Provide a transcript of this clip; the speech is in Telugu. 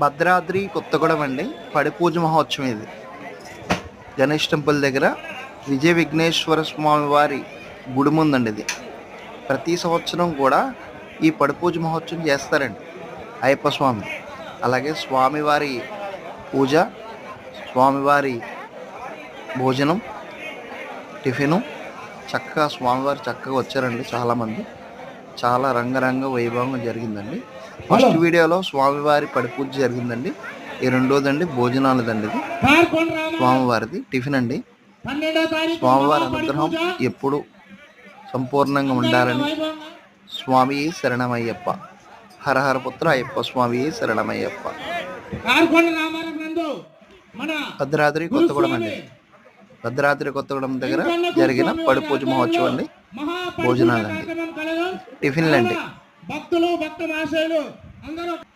భద్రాద్రి కొత్తగూడెం అండి. పడి పూజ మహోత్సవం ఇది. గణేష్ టెంపుల్ దగ్గర విజయ విఘ్నేశ్వర స్వామి వారి గుడి ముందండి ఇది. ప్రతి సంవత్సరం కూడా ఈ పడి పూజ మహోత్సవం చేస్తారండి అయ్యప్ప స్వామి. అలాగే స్వామివారి పూజ, స్వామివారి భోజనం, టిఫిను చక్కగా స్వామివారు చక్కగా వచ్చారండి. చాలామంది చాలా రంగరంగ వైభవంగా జరిగిందండి. ఫస్ట్ వీడియోలో స్వామివారి పడి పూజ జరిగిందండి. ఈ రెండోదండి భోజనాలదండి. ఇది స్వామివారిది టిఫిన్ అండి. స్వామివారి అనుగ్రహం ఎప్పుడు సంపూర్ణంగా ఉండాలని స్వామి శరణమయ్యప్ప. హరహర పుత్ర అయ్యప్ప స్వామి శరణమయ్యప్ప. భద్రాద్రి కొత్తగూడెం అండి. భద్రాద్రి కొత్తగూడెం దగ్గర జరిగిన పడి పూజ మహోత్సవం అండి. భోజనాలండి, టిఫిన్లండి.